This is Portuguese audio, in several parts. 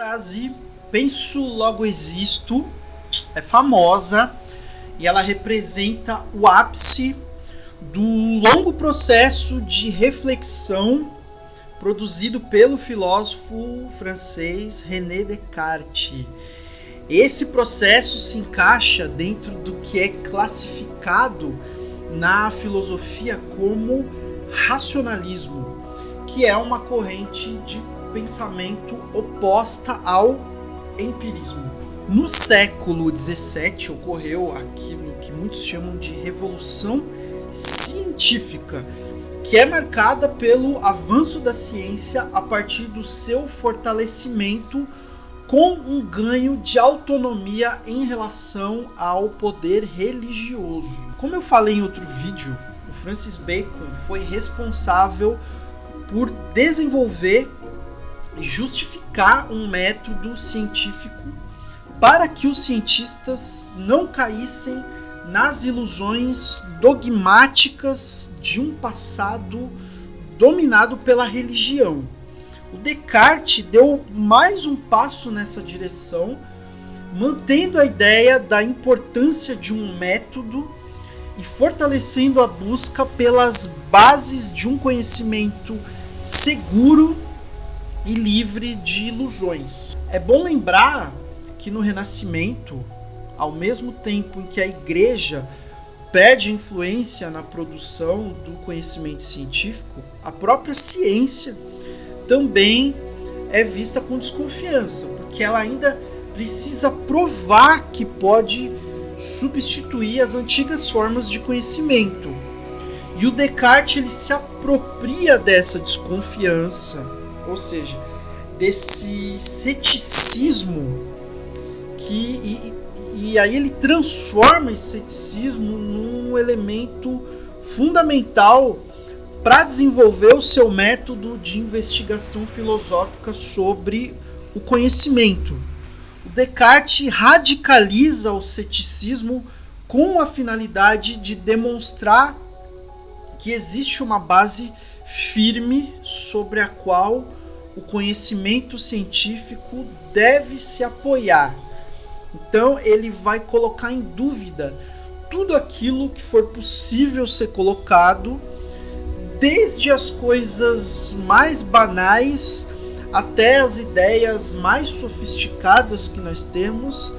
frase "penso, logo existo" é famosa e ela representa o ápice do longo processo de reflexão produzido pelo filósofo francês René Descartes. Esse processo se encaixa dentro do que é classificado na filosofia como racionalismo, que é uma corrente de pensamento oposta ao empirismo. No século XVII ocorreu aquilo que muitos chamam de revolução científica, que é marcada pelo avanço da ciência a partir do seu fortalecimento com um ganho de autonomia em relação ao poder religioso. Como eu falei em outro vídeo, o Francis Bacon foi responsável por desenvolver e justificar um método científico para que os cientistas não caíssem nas ilusões dogmáticas de um passado dominado pela religião. O Descartes deu mais um passo nessa direção, mantendo a ideia da importância de um método e fortalecendo a busca pelas bases de um conhecimento seguro e livre de ilusões. É bom lembrar que no Renascimento, ao mesmo tempo em que a Igreja perde influência na produção do conhecimento científico, a própria ciência também é vista com desconfiança, porque ela ainda precisa provar que pode substituir as antigas formas de conhecimento. E o Descartes ele se apropria dessa desconfiança, ou seja, desse ceticismo, e aí ele transforma esse ceticismo num elemento fundamental para desenvolver o seu método de investigação filosófica sobre o conhecimento. O Descartes radicaliza o ceticismo com a finalidade de demonstrar que existe uma base firme sobre a qual o conhecimento científico deve se apoiar. Então ele vai colocar em dúvida tudo aquilo que for possível ser colocado, desde as coisas mais banais até as ideias mais sofisticadas que nós temos,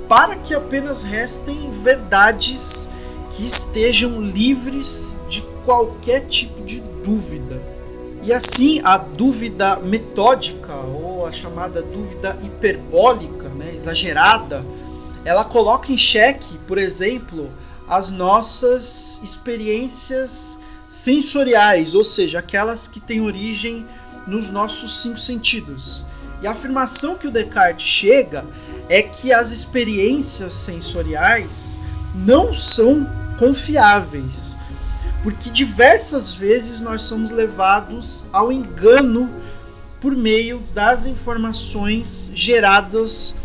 para que apenas restem verdades que estejam livres de qualquer tipo de dúvida. E assim, a dúvida metódica, ou a chamada dúvida hiperbólica, exagerada, ela coloca em xeque, por exemplo, as nossas experiências sensoriais, ou seja, aquelas que têm origem nos nossos 5 sentidos. E a afirmação que o Descartes chega é que as experiências sensoriais não são confiáveis, porque diversas vezes nós somos levados ao engano por meio das informações geradas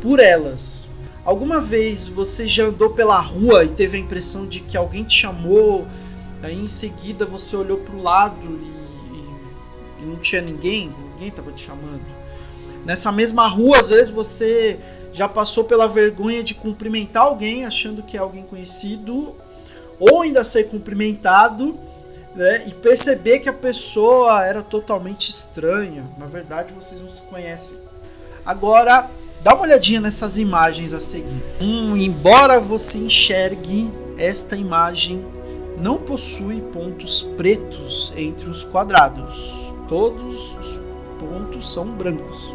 por elas. Alguma vez você já andou pela rua e teve a impressão de que alguém te chamou, aí em seguida você olhou para o lado e não tinha ninguém estava te chamando? Nessa mesma rua, às vezes você já passou pela vergonha de cumprimentar alguém achando que é alguém conhecido, ou ainda ser cumprimentado, e perceber que a pessoa era totalmente estranha. Na verdade, vocês não se conhecem. Agora, dá uma olhadinha nessas imagens a seguir. Embora você enxergue, esta imagem não possui pontos pretos entre os quadrados. Todos os pontos são brancos.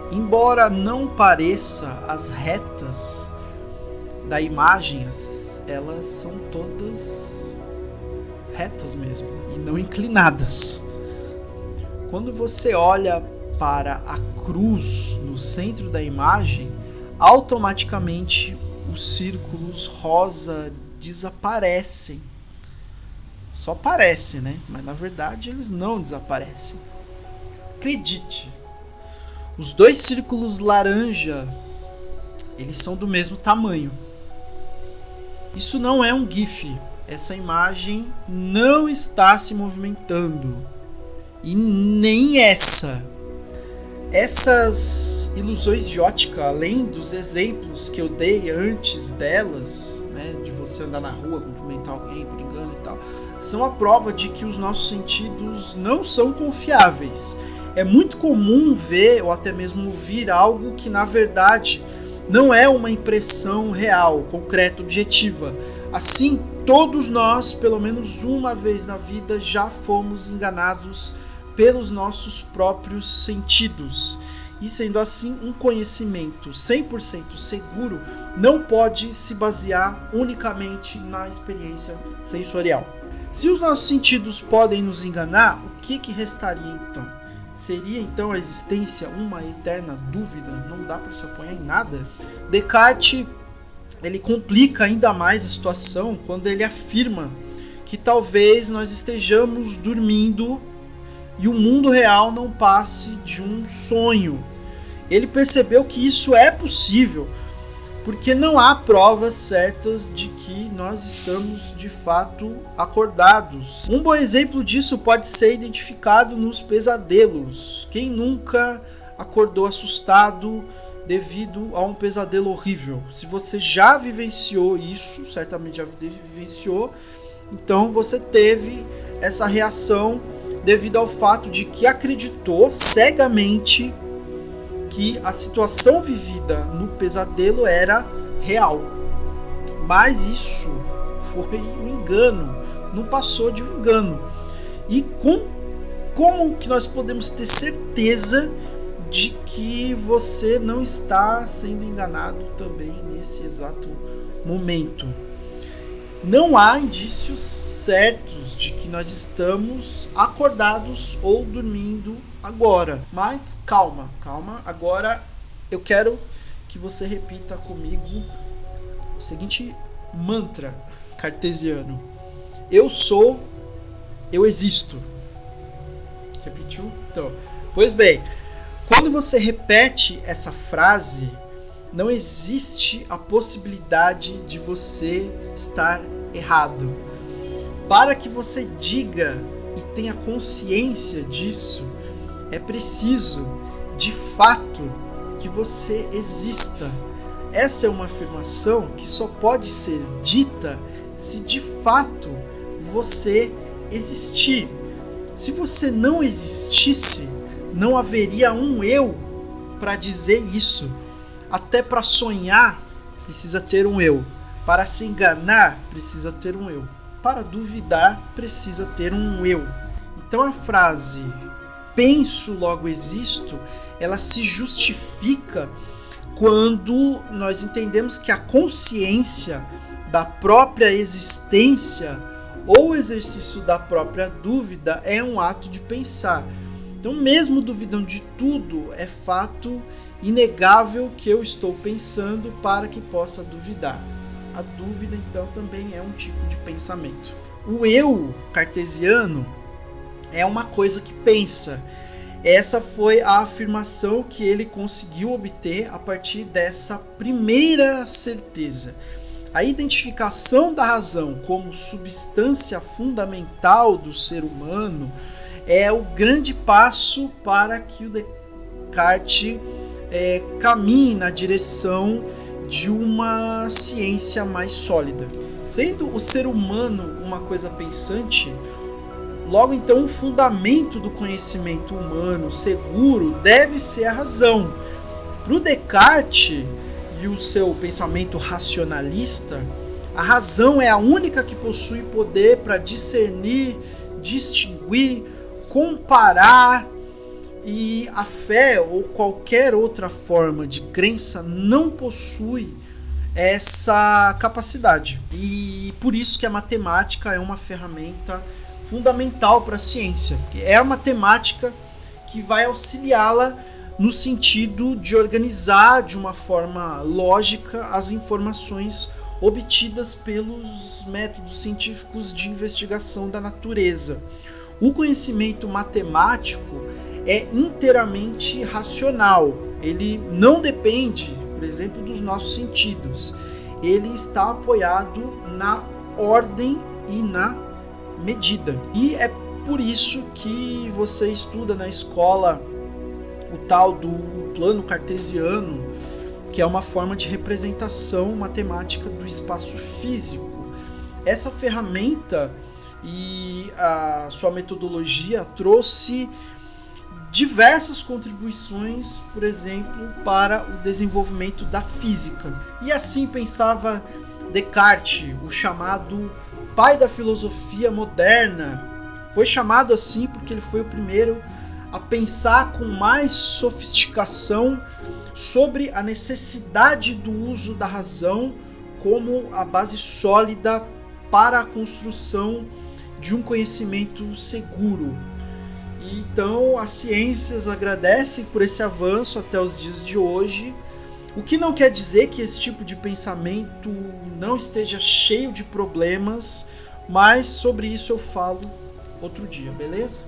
Embora não pareça, as retas da imagem, elas são todas retas mesmo, e não inclinadas. Quando você olha para a cruz no centro da imagem, automaticamente os círculos rosa desaparecem. Só parece, mas na verdade eles não desaparecem. Acredite, os 2 círculos laranja, eles são do mesmo tamanho. Isso não é um GIF. Essa imagem não está se movimentando. E nem essa. Essas ilusões de ótica, além dos exemplos que eu dei antes delas, né, de você andar na rua, cumprimentar alguém por engano e tal, são a prova de que os nossos sentidos não são confiáveis. É muito comum ver ou até mesmo ouvir algo que na verdade não é uma impressão real, concreta, objetiva. Assim, todos nós, pelo menos uma vez na vida, já fomos enganados pelos nossos próprios sentidos. E sendo assim, um conhecimento 100% seguro não pode se basear unicamente na experiência sensorial. Se os nossos sentidos podem nos enganar, o que restaria então? Seria então a existência uma eterna dúvida? Não dá para se apoiar em nada? Descartes ele complica ainda mais a situação quando ele afirma que talvez nós estejamos dormindo e o mundo real não passe de um sonho. Ele percebeu que isso é possível, porque não há provas certas de que nós estamos de fato acordados. Um bom exemplo disso pode ser identificado nos pesadelos. Quem nunca acordou assustado devido a um pesadelo horrível? Se você já vivenciou isso, certamente já vivenciou, então você teve essa reação devido ao fato de que acreditou cegamente que a situação vivida no pesadelo era real. Mas isso foi um engano, não passou de um engano. E como que nós podemos ter certeza de que você não está sendo enganado também nesse exato momento? Não há indícios certos de que nós estamos acordados ou dormindo agora. Mas calma. Agora eu quero que você repita comigo o seguinte mantra cartesiano: eu sou, eu existo. Repetiu? Então, pois bem, quando você repete essa frase, não existe a possibilidade de você estar errado. Para que você diga e tenha consciência disso, é preciso, de fato, que você exista. Essa é uma afirmação que só pode ser dita se de fato você existir. Se você não existisse, não haveria um eu para dizer isso. Até para sonhar, precisa ter um eu. Para se enganar, precisa ter um eu. Para duvidar, precisa ter um eu. Então a frase penso, logo existo, ela se justifica quando nós entendemos que a consciência da própria existência ou o exercício da própria dúvida é um ato de pensar. Então, mesmo duvidando de tudo, é fato inegável que eu estou pensando para que possa duvidar. A dúvida, então, também é um tipo de pensamento. O eu cartesiano é uma coisa que pensa. Essa foi a afirmação que ele conseguiu obter a partir dessa primeira certeza. A identificação da razão como substância fundamental do ser humano é o grande passo para que o Descartes caminhe na direção de uma ciência mais sólida. Sendo o ser humano uma coisa pensante, logo então o fundamento do conhecimento humano seguro deve ser a razão. Para o Descartes e o seu pensamento racionalista, a razão é a única que possui poder para discernir, distinguir, comparar, e a fé ou qualquer outra forma de crença não possui essa capacidade. E por isso que a matemática é uma ferramenta fundamental para a ciência. É a matemática que vai auxiliá-la no sentido de organizar de uma forma lógica as informações obtidas pelos métodos científicos de investigação da natureza. O conhecimento matemático é inteiramente racional. Ele não depende, por exemplo, dos nossos sentidos. Ele está apoiado na ordem e na medida. E é por isso que você estuda na escola o tal do plano cartesiano, que é uma forma de representação matemática do espaço físico. Essa ferramenta e a sua metodologia trouxe diversas contribuições, por exemplo, para o desenvolvimento da física. E assim pensava Descartes, o chamado pai da filosofia moderna. Foi chamado assim porque ele foi o primeiro a pensar com mais sofisticação sobre a necessidade do uso da razão como a base sólida para a construção de um conhecimento seguro. E então as ciências agradecem por esse avanço até os dias de hoje, o que não quer dizer que esse tipo de pensamento não esteja cheio de problemas, mas sobre isso eu falo outro dia, beleza?